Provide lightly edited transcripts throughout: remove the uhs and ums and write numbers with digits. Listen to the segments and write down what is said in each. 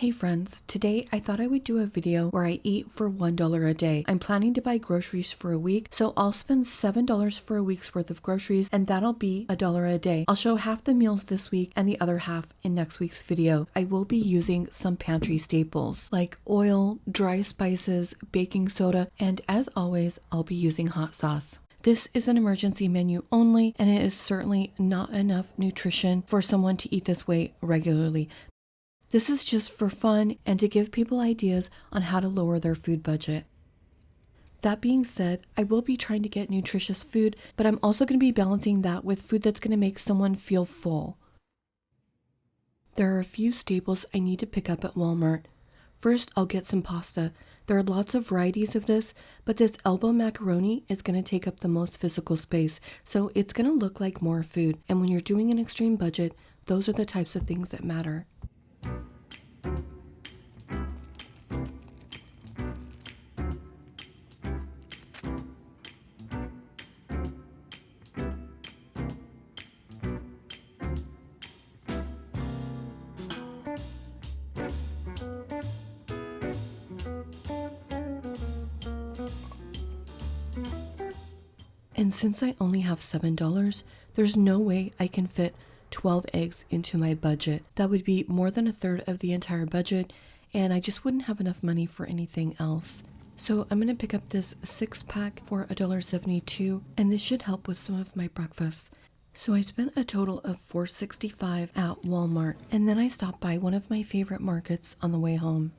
Hey friends, today I thought I would do a video where I eat for $1 a day. I'm planning to buy groceries for a week, so I'll spend $7 for a week's worth of groceries and that'll be $1 a day. I'll show half the meals this week and the other half in next week's video. I will be using some pantry staples like oil, dry spices, baking soda, and as always, I'll be using hot sauce. This is an emergency menu only, and it is certainly not enough nutrition for someone to eat this way regularly. This is just for fun and to give people ideas on how to lower their food budget. That being said, I will be trying to get nutritious food, but I'm also going to be balancing that with food that's going to make someone feel full. There are a few staples I need to pick up at Walmart. First, I'll get some pasta. There are lots of varieties of this, but this elbow macaroni is going to take up the most physical space, so it's going to look like more food. And when you're doing an extreme budget, those are the types of things that matter. And since I only have $7, there's no way I can fit 12 eggs into my budget. That would be more than a third of the entire budget, and I just wouldn't have enough money for anything else. So I'm gonna pick up this 6-pack for $1.72, and this should help with some of my breakfast. So I spent a total of $4.65 at Walmart, and then I stopped by one of my favorite markets on the way home.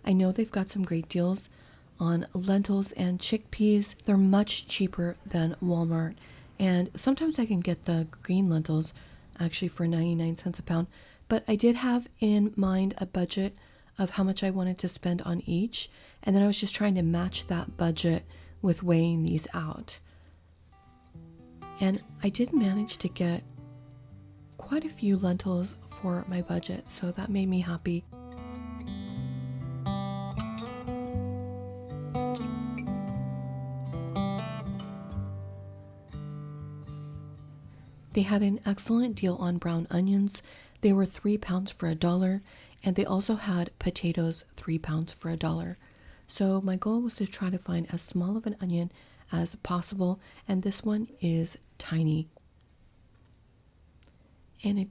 I know they've got some great deals on lentils and chickpeas. They're much cheaper than Walmart, and sometimes I can get the green lentils actually for 99 cents a pound, but I did have in mind a budget of how much I wanted to spend on each, and then I was just trying to match that budget with weighing these out. And I did manage to get quite a few lentils for my budget, so that made me happy. They had an excellent deal on brown onions. They were 3 pounds for $1, and they also had potatoes 3 pounds for $1. So my goal was to try to find as small of an onion as possible, and this one is tiny. And it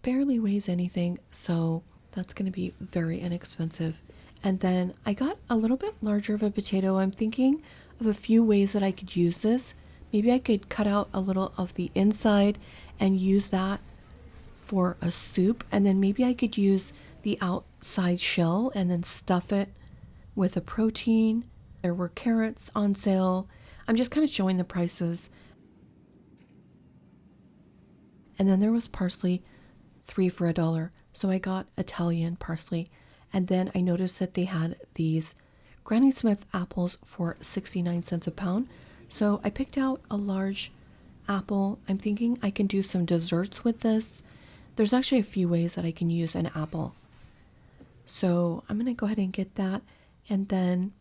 barely weighs anything, so that's going to be very inexpensive. And then I got a little bit larger of a potato. I'm thinking of a few ways that I could use this. Maybe I could cut out a little of the inside and use that for a soup. And then maybe I could use the outside shell and then stuff it with a protein. There were carrots on sale. I'm just kind of showing the prices. And then there was parsley, 3 for $1. So I got Italian parsley. And then I noticed that they had these Granny Smith apples for 69 cents a pound. So I picked out a large apple. I'm thinking I can do some desserts with this. There's actually a few ways that I can use an apple. So I'm going to go ahead and get that. And then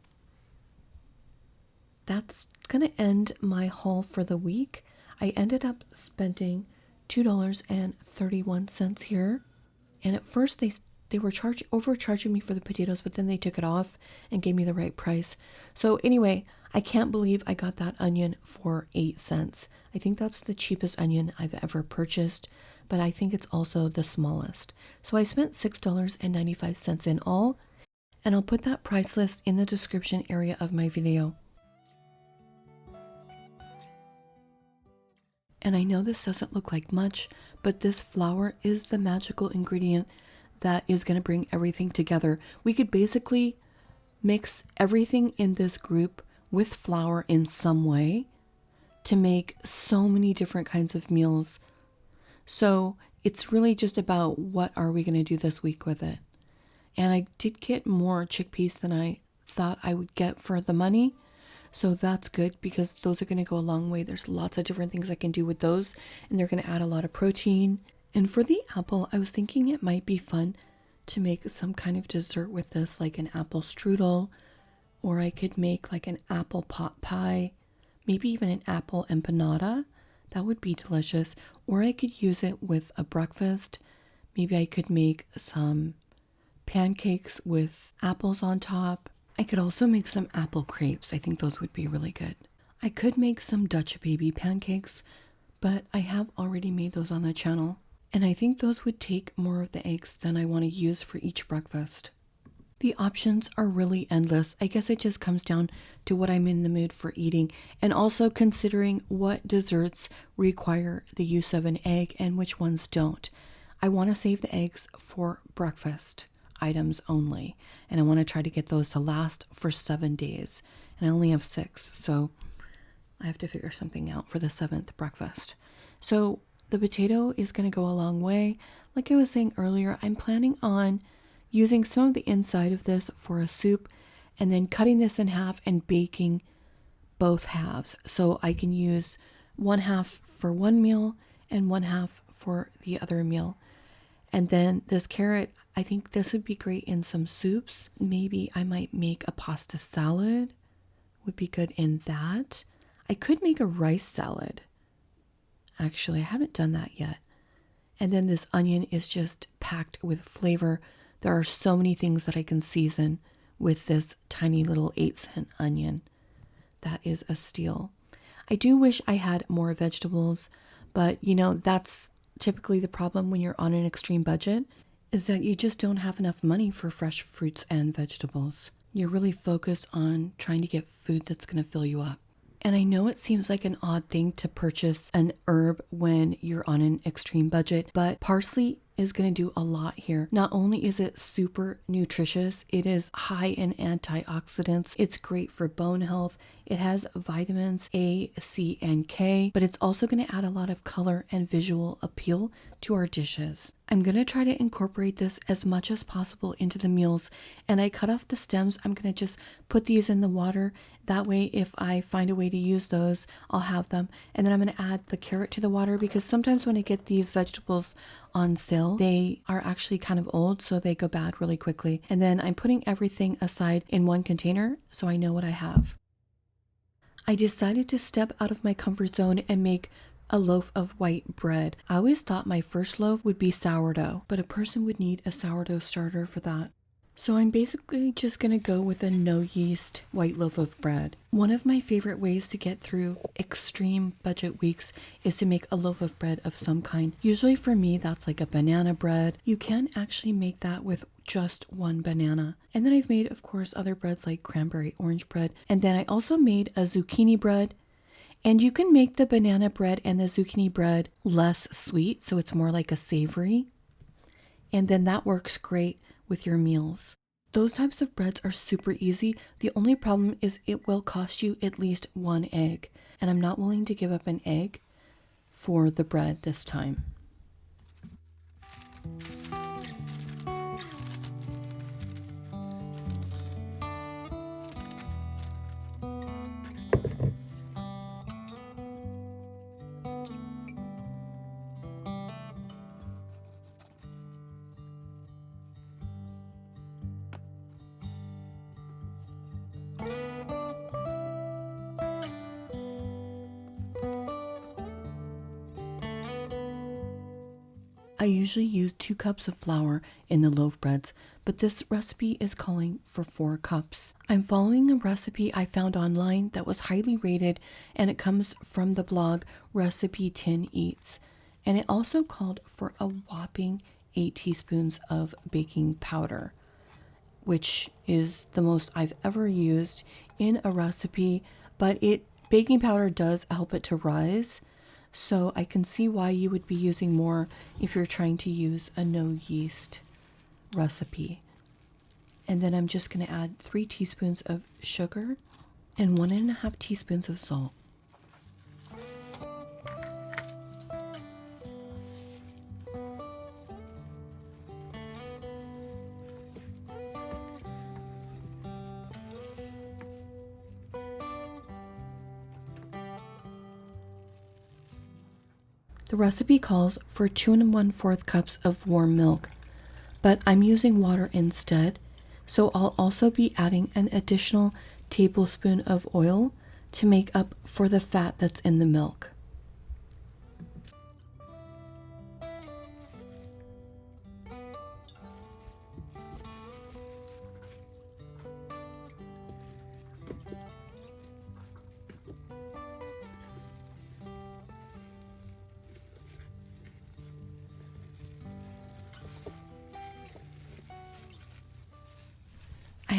that's going to end my haul for the week. I ended up spending $2.31 here. And at first they were overcharging me for the potatoes, but then they took it off and gave me the right price. So anyway, I can't believe I got that onion for 8 cents. I think that's the cheapest onion I've ever purchased, but I think it's also the smallest. So I spent $6.95 in all, and I'll put that price list in the description area of my video. And I know this doesn't look like much, but this flour is the magical ingredient that is going to bring everything together. We could basically mix everything in this group with flour in some way to make so many different kinds of meals. So it's really just about what are we going to do this week with it. And I did get more chickpeas than I thought I would get for the money. So that's good because those are going to go a long way. There's lots of different things I can do with those, and they're going to add a lot of protein. And for the apple, I was thinking it might be fun to make some kind of dessert with this, like an apple strudel, or I could make like an apple pot pie, maybe even an apple empanada. That would be delicious. Or I could use it with a breakfast. Maybe I could make some pancakes with apples on top. I could also make some apple crepes. I think those would be really good. I could make some Dutch baby pancakes, but I have already made those on the channel. And I think those would take more of the eggs than I want to use for each breakfast. The options are really endless. I guess it just comes down to what I'm in the mood for eating, and also considering what desserts require the use of an egg and which ones don't. I want to save the eggs for breakfast items only, and I want to try to get those to last for 7 days. And I only have 6, so I have to figure something out for the 7th breakfast. So the potato is going to go a long way. Like I was saying earlier, I'm planning on using some of the inside of this for a soup and then cutting this in half and baking both halves. So I can use one half for one meal and one half for the other meal. And then this carrot, I think this would be great in some soups. Maybe I might make a pasta salad, would be good in that. I could make a rice salad. Actually, I haven't done that yet. And then this onion is just packed with flavor. There are so many things that I can season with this tiny little 8-cent onion. That is a steal. I do wish I had more vegetables, but that's typically the problem when you're on an extreme budget, is that you just don't have enough money for fresh fruits and vegetables. You're really focused on trying to get food that's going to fill you up. And I know it seems like an odd thing to purchase an herb when you're on an extreme budget, but parsley is going to do a lot here. Not only is it super nutritious, it is high in antioxidants. It's great for bone health. It has vitamins A, C, and K, but it's also going to add a lot of color and visual appeal to our dishes. I'm going to try to incorporate this as much as possible into the meals, and I cut off the stems. I'm going to just put these in the water. That way, if I find a way to use those, I'll have them. And then I'm going to add the carrot to the water, because sometimes when I get these vegetables on sale, they are actually kind of old, so they go bad really quickly. And then I'm putting everything aside in one container so I know what I have. I decided to step out of my comfort zone and make a loaf of white bread. I always thought my first loaf would be sourdough, but a person would need a sourdough starter for that. So I'm basically just going to go with a no yeast white loaf of bread. One of my favorite ways to get through extreme budget weeks is to make a loaf of bread of some kind. Usually for me, that's like a banana bread. You can actually make that with just one banana. And then I've made, of course, other breads like cranberry orange bread. And then I also made a zucchini bread. And you can make the banana bread and the zucchini bread less sweet, so it's more like a savory. And then that works great with your meals. Those types of breads are super easy. The only problem is it will cost you at least 1 egg. And I'm not willing to give up an egg for the bread this time. I usually use 2 cups of flour in the loaf breads, but this recipe is calling for 4 cups. I'm following a recipe I found online that was highly rated, and it comes from the blog Recipe 10 Eats. And it also called for a whopping 8 teaspoons of baking powder, which is the most I've ever used in a recipe, but baking powder does help it to rise. So I can see why you would be using more if you're trying to use a no yeast recipe. And then I'm just going to add 3 teaspoons of sugar and 1.5 teaspoons of salt. The recipe calls for 2 1/4 cups of warm milk, but I'm using water instead, so I'll also be adding an additional tablespoon of oil to make up for the fat that's in the milk.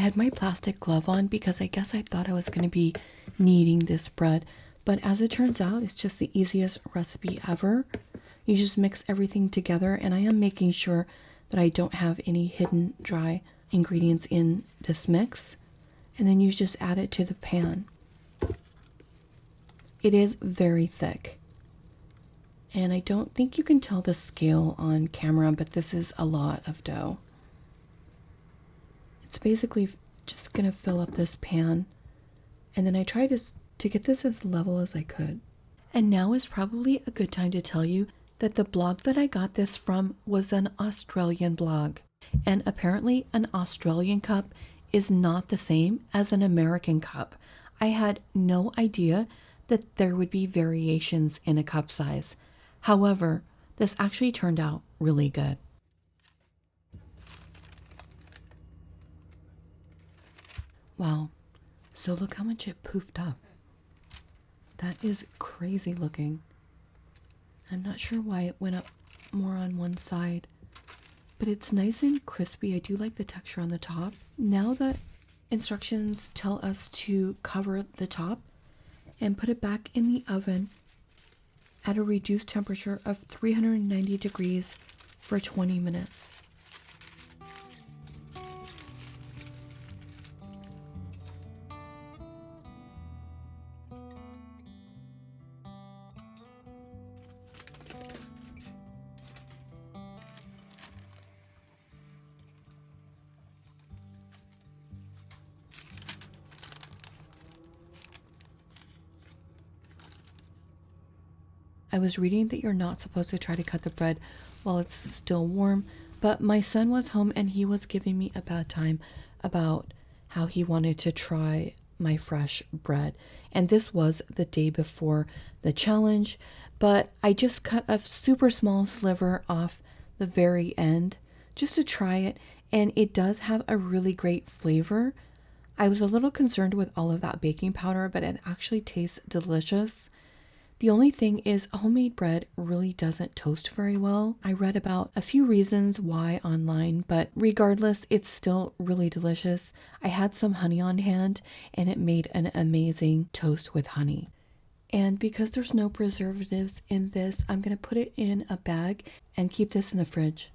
had my plastic glove on because I guess I thought I was going to be kneading this bread, but as it turns out, it's just the easiest recipe ever. You just mix everything together, and I am making sure that I don't have any hidden dry ingredients in this mix, and then you just add it to the pan. It is very thick, and I don't think you can tell the scale on camera, but this is a lot of dough. It's basically just gonna fill up this pan, and then I try to get this as level as I could. And now is probably a good time to tell you that the blog that I got this from was an Australian blog, and apparently an Australian cup is not the same as an American cup. I had no idea that there would be variations in a cup size. However, this actually turned out really good. Wow, so look how much it poofed up. That is crazy looking. I'm not sure why it went up more on one side, but it's nice and crispy. I do like the texture on the top. Now the instructions tell us to cover the top and put it back in the oven at a reduced temperature of 390 degrees for 20 minutes. I was reading that you're not supposed to try to cut the bread while it's still warm, but my son was home and he was giving me a bad time about how he wanted to try my fresh bread. And this was the day before the challenge, but I just cut a super small sliver off the very end just to try it, and it does have a really great flavor. I was a little concerned with all of that baking powder, but it actually tastes delicious. The only thing is homemade bread really doesn't toast very well. I read about a few reasons why online, but regardless, it's still really delicious. I had some honey on hand and it made an amazing toast with honey. And because there's no preservatives in this, I'm going to put it in a bag and keep this in the fridge.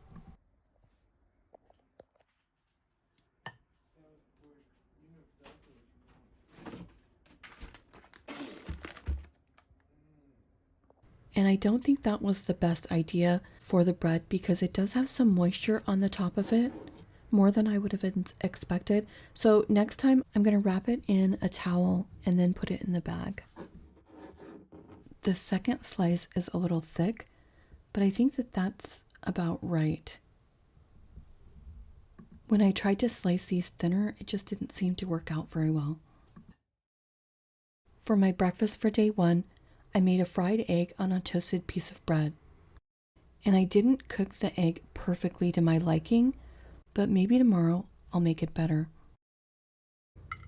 And I don't think that was the best idea for the bread because it does have some moisture on the top of it, more than I would have expected. So next time I'm going to wrap it in a towel and then put it in the bag. The second slice is a little thick, but I think that that's about right. When I tried to slice these thinner, it just didn't seem to work out very well. For my breakfast for day one, I made a fried egg on a toasted piece of bread. And I didn't cook the egg perfectly to my liking, but maybe tomorrow I'll make it better.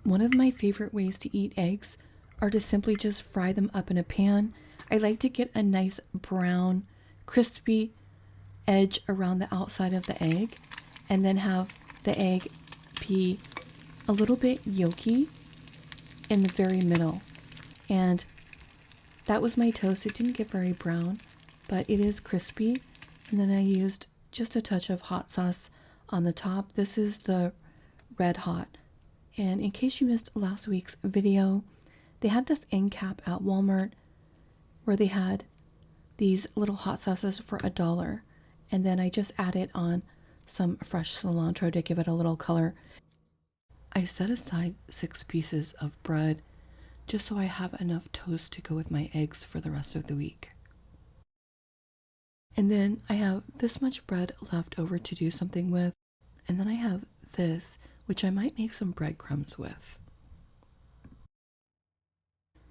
One of my favorite ways to eat eggs are to simply just fry them up in a pan. I like to get a nice brown, crispy edge around the outside of the egg, and then have the egg be a little bit yolky in the very middle. And that was my toast. It didn't get very brown, but it is crispy. And then I used just a touch of hot sauce on the top. This is the Red Hot. And in case you missed last week's video, they had this end cap at Walmart where they had these little hot sauces for $1. And then I just added on some fresh cilantro to give it a little color. I set aside 6 pieces of bread just so I have enough toast to go with my eggs for the rest of the week. And then I have this much bread left over to do something with. And then I have this, which I might make some breadcrumbs with.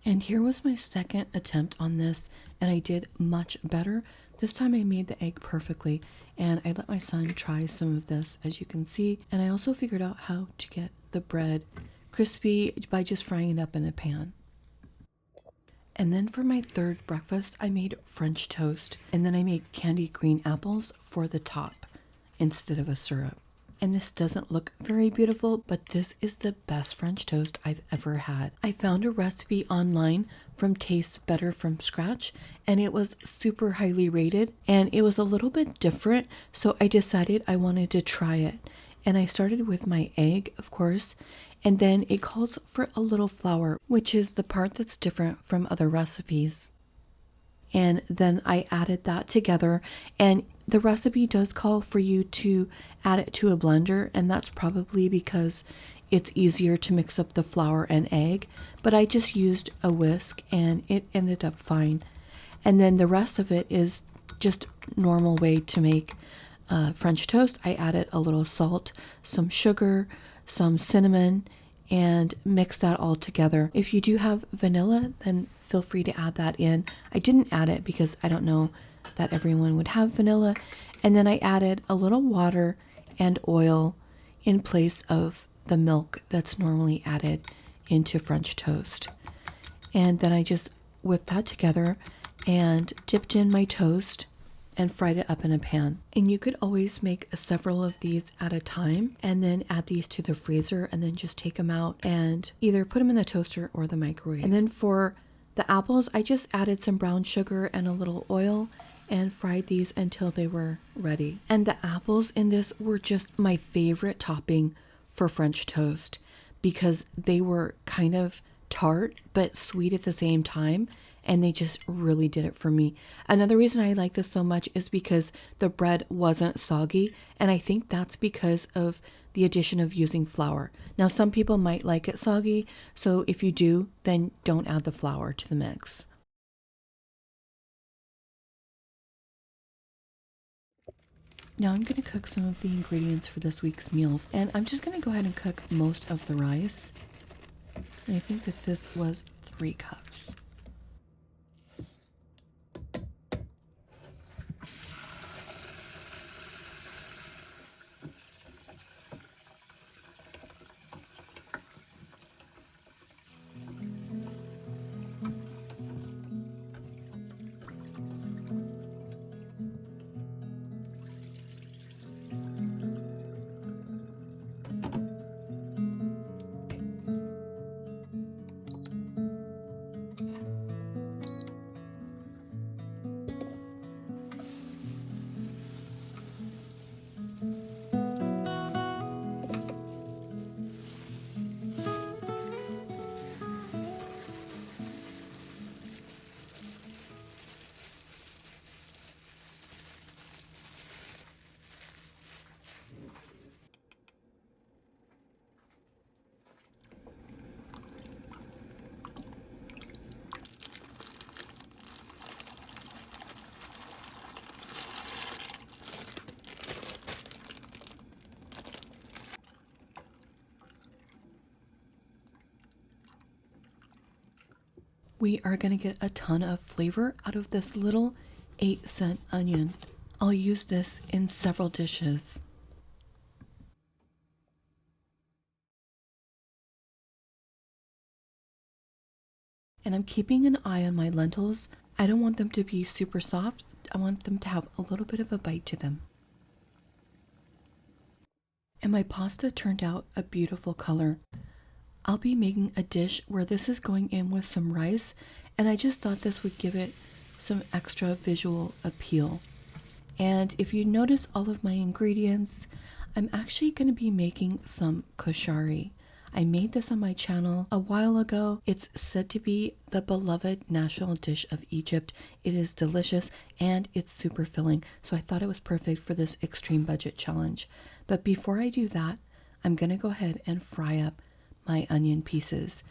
And here was my second attempt on this, and I did much better. This time I made the egg perfectly, and I let my son try some of this, as you can see. And I also figured out how to get the bread crispy by just frying it up in a pan. And then for my third breakfast, I made French toast, and then I made candied green apples for the top instead of a syrup. And this doesn't look very beautiful, but this is the best French toast I've ever had. I found a recipe online from Tastes Better from Scratch, and it was super highly rated, and it was a little bit different, so I decided I wanted to try it. And I started with my egg, of course, and then it calls for a little flour, which is the part that's different from other recipes. And then I added that together, and the recipe does call for you to add it to a blender, and that's probably because it's easier to mix up the flour and egg, but I just used a whisk and it ended up fine. And then the rest of it is just normal way to make French toast. I added a little salt, some sugar, some cinnamon, and mix that all together. If you do have vanilla, then feel free to add that in. I didn't add it because I don't know that everyone would have vanilla. And then I added a little water and oil in place of the milk that's normally added into French toast. And then I just whipped that together and dipped in my toast and fried it up in a pan. And you could always make several of these at a time and then add these to the freezer and then just take them out and either put them in the toaster or the microwave. And then for the apples, I just added some brown sugar and a little oil and fried these until they were ready. And the apples in this were just my favorite topping for French toast because they were kind of tart but sweet at the same time, and they just really did it for me. Another reason I like this so much is because the bread wasn't soggy, and I think that's because of the addition of using flour. Now, some people might like it soggy, so if you do, then don't add the flour to the mix. Now I'm going to cook some of the ingredients for this week's meals, and I'm just going to go ahead and cook most of the rice. And I think that this was 3 cups. We are going to get a ton of flavor out of this little 8-cent onion. I'll use this in several dishes. And I'm keeping an eye on my lentils. I don't want them to be super soft. I want them to have a little bit of a bite to them. And my pasta turned out a beautiful color. I'll be making a dish where this is going in with some rice, and I just thought this would give it some extra visual appeal. And if you notice all of my ingredients, I'm actually going to be making some koshari. I made this on my channel a while ago. It's said to be the beloved national dish of Egypt. It is delicious and it's super filling, so I thought it was perfect for this extreme budget challenge. But before I do that, I'm going to go ahead and fry up my onion pieces.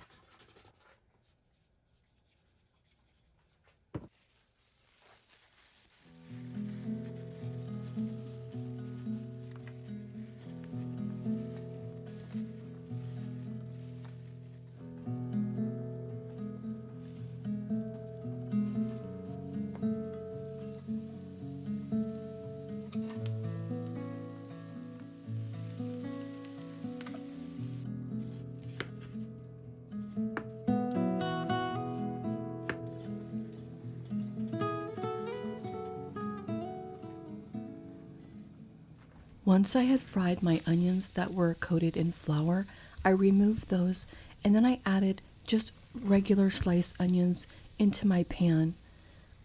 Once I had fried my onions that were coated in flour, I removed those and then I added just regular sliced onions into my pan.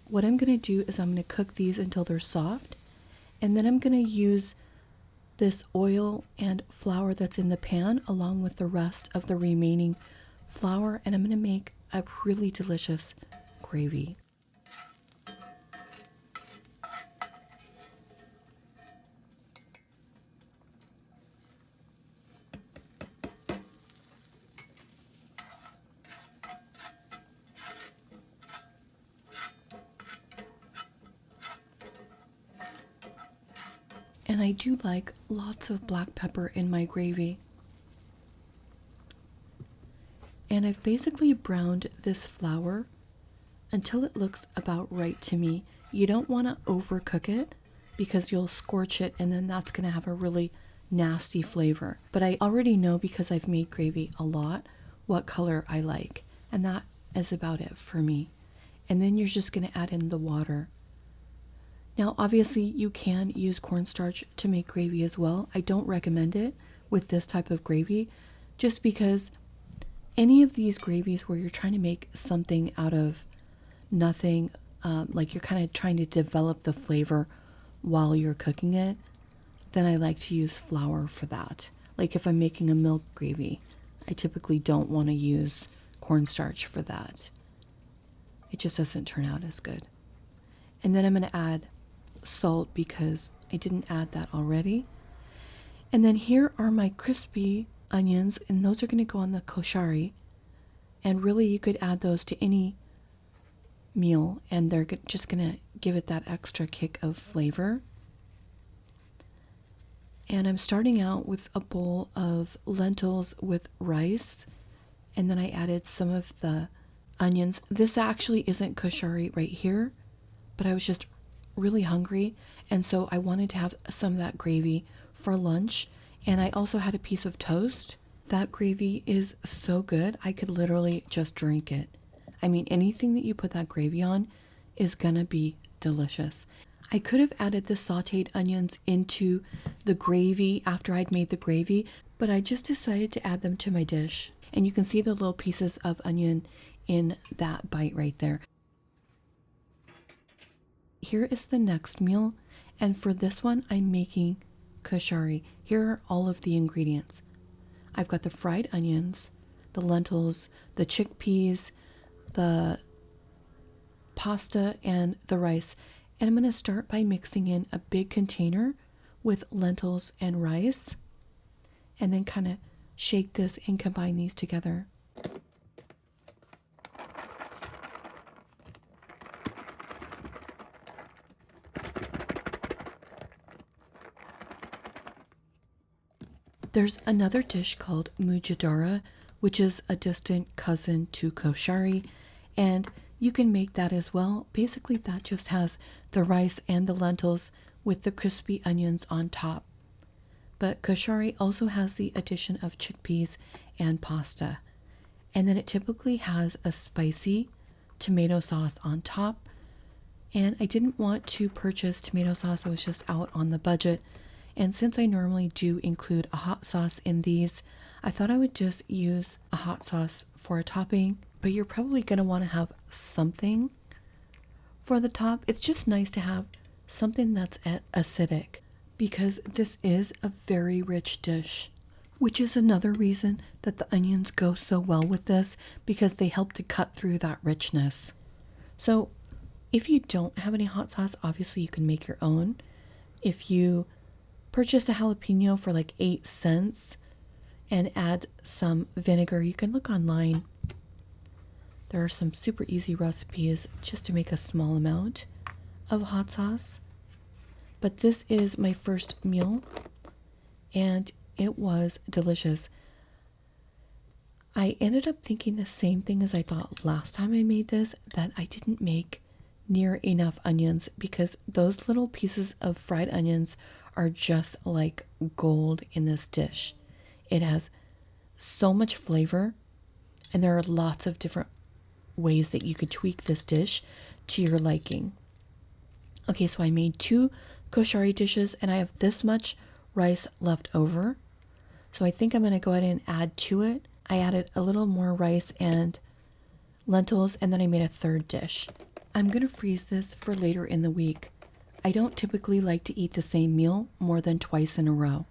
What I'm going to do is I'm going to cook these until they're soft, and then I'm going to use this oil and flour that's in the pan along with the rest of the remaining flour, and I'm going to make a really delicious gravy. And I do like lots of black pepper in my gravy. And I've basically browned this flour until it looks about right to me. You don't want to overcook it because you'll scorch it and then that's going to have a really nasty flavor. But I already know, because I've made gravy a lot, what color I like. And that is about it for me. And then you're just going to add in the water. Now, obviously, you can use cornstarch to make gravy as well. I don't recommend it with this type of gravy, just because any of these gravies where you're trying to make something out of nothing, like you're kind of trying to develop the flavor while you're cooking it, then I like to use flour for that. Like if I'm making a milk gravy, I typically don't want to use cornstarch for that. It just doesn't turn out as good. And then I'm going to add salt because I didn't add that already. And then here are my crispy onions, and those are going to go on the koshari. And really you could add those to any meal and they're just going to give it that extra kick of flavor. And I'm starting out with a bowl of lentils with rice, and then I added some of the onions. This actually isn't koshari right here, but I was just really hungry, and so I wanted to have some of that gravy for lunch. And I also had a piece of toast. That gravy is so good, I could literally just drink it. I mean, anything that you put that gravy on is gonna be delicious. I could have added the sauteed onions into the gravy after I'd made the gravy, but I just decided to add them to my dish. And you can see the little pieces of onion in that bite right there. Here is the next meal, and for this one I'm making koshari. Here are all of the ingredients. I've got the fried onions, the lentils, the chickpeas, the pasta, and the rice. And I'm going to start by mixing in a big container with lentils and rice, and then kind of shake this and combine these together. There's another dish called mujadara, which is a distant cousin to koshari, and you can make that as well. Basically, that just has the rice and the lentils with the crispy onions on top. But koshari also has the addition of chickpeas and pasta. And then it typically has a spicy tomato sauce on top. And I didn't want to purchase tomato sauce, I was just out on the budget. And since I normally do include a hot sauce in these, I thought I would just use a hot sauce for a topping. But you're probably going to want to have something for the top. It's just nice to have something that's acidic, because this is a very rich dish, which is another reason that the onions go so well with this, because they help to cut through that richness. So if you don't have any hot sauce, obviously you can make your own. If you purchase a jalapeno for like 8 cents and add some vinegar, you can look online. There are some super easy recipes just to make a small amount of hot sauce. But this is my first meal, and it was delicious. I ended up thinking the same thing as I thought last time I made this, that I didn't make near enough onions, because those little pieces of fried onions are just like gold in this dish. It has so much flavor, and there are lots of different ways that you could tweak this dish to your liking. Okay, so I made 2 koshari dishes, and I have this much rice left over. So I think I'm going to go ahead and add to it. I added a little more rice and lentils, and then I made a third dish. I'm going to freeze this for later in the week. I don't typically like to eat the same meal more than twice in a row.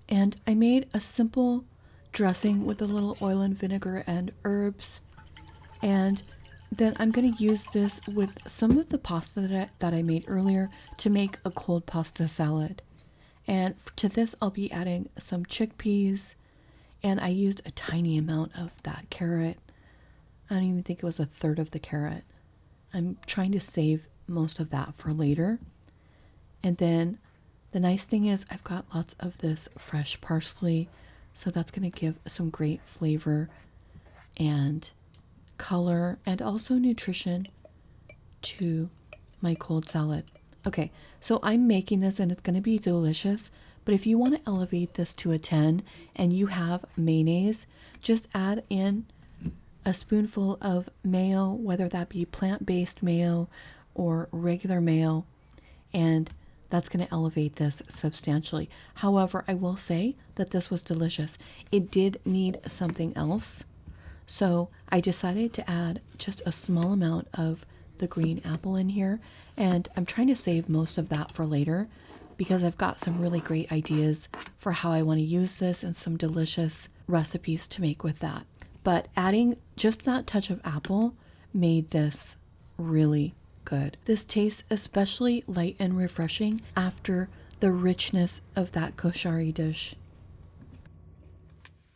And I made a simple dressing with a little oil and vinegar and herbs. And then I'm going to use this with some of the pasta that I made earlier to make a cold pasta salad. And to this, I'll be adding some chickpeas, and I used a tiny amount of that carrot. I don't even think it was a third of the carrot. I'm trying to save most of that for later. And then the nice thing is I've got lots of this fresh parsley, so that's going to give some great flavor and color and also nutrition to my cold salad. Okay, so I'm making this and it's going to be delicious, but if you want to elevate this to a 10 and you have mayonnaise, just add in a spoonful of mayo, whether that be plant-based mayo or regular mayo, and that's going to elevate this substantially. However, I will say that this was delicious. It did need something else, so I decided to add just a small amount of the green apple in here, and I'm trying to save most of that for later because I've got some really great ideas for how I want to use this and some delicious recipes to make with that. But adding just that touch of apple made this really good. This tastes especially light and refreshing after the richness of that koshari dish.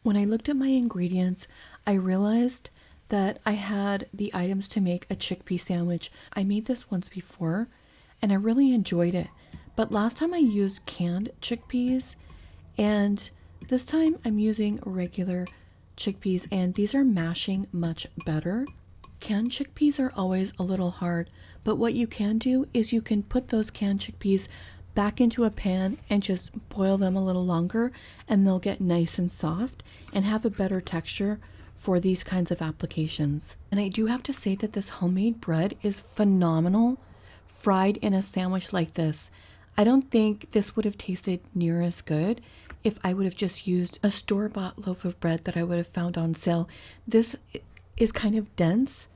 When I looked at my ingredients, I realized that I had the items to make a chickpea sandwich. I made this once before and I really enjoyed it. But last time I used canned chickpeas, and this time I'm using regular chickpeas, and these are mashing much better. Canned chickpeas are always a little hard, but what you can do is you can put those canned chickpeas back into a pan and just boil them a little longer, and they'll get nice and soft and have a better texture for these kinds of applications. And I do have to say that this homemade bread is phenomenal fried in a sandwich like this. I don't think this would have tasted near as good if I would have just used a store-bought loaf of bread that I would have found on sale. This is kind of dense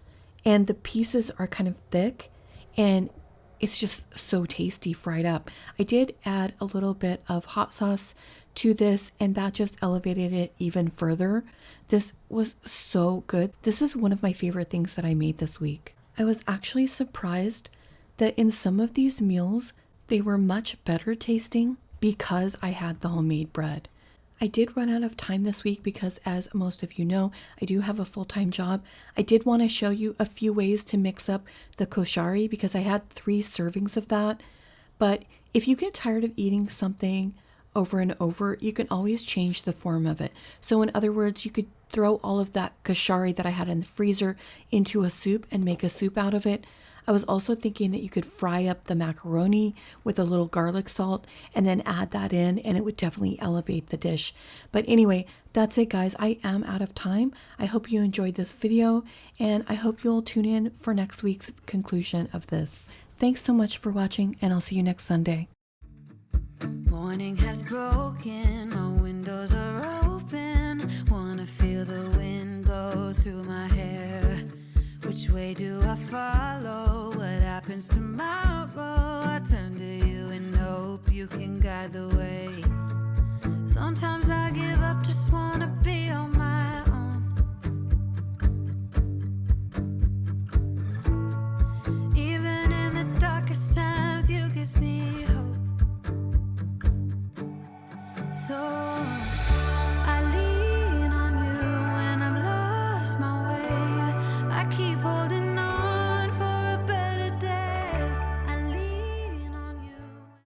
and the pieces are kind of thick, and it's just so tasty fried up. I did add a little bit of hot sauce to this, and that just elevated it even further. This was so good. This is one of my favorite things that I made this week. I was actually surprised that in some of these meals, they were much better tasting because I had the homemade bread. I did run out of time this week because, as most of you know, I do have a full-time job. I did want to show you a few ways to mix up the koshari because I had 3 servings of that. But if you get tired of eating something over and over, you can always change the form of it. So in other words, you could throw all of that koshari that I had in the freezer into a soup and make a soup out of it. I was also thinking that you could fry up the macaroni with a little garlic salt and then add that in, and it would definitely elevate the dish. But anyway, that's it, guys. I am out of time. I hope you enjoyed this video, and I hope you'll tune in for next week's conclusion of this. Thanks so much for watching, and I'll see you next Sunday. Morning has broken, my windows are open. Wanna feel the wind blow through my hair. Which way do I follow? What happens tomorrow? I turn to you and hope you can guide the way. Sometimes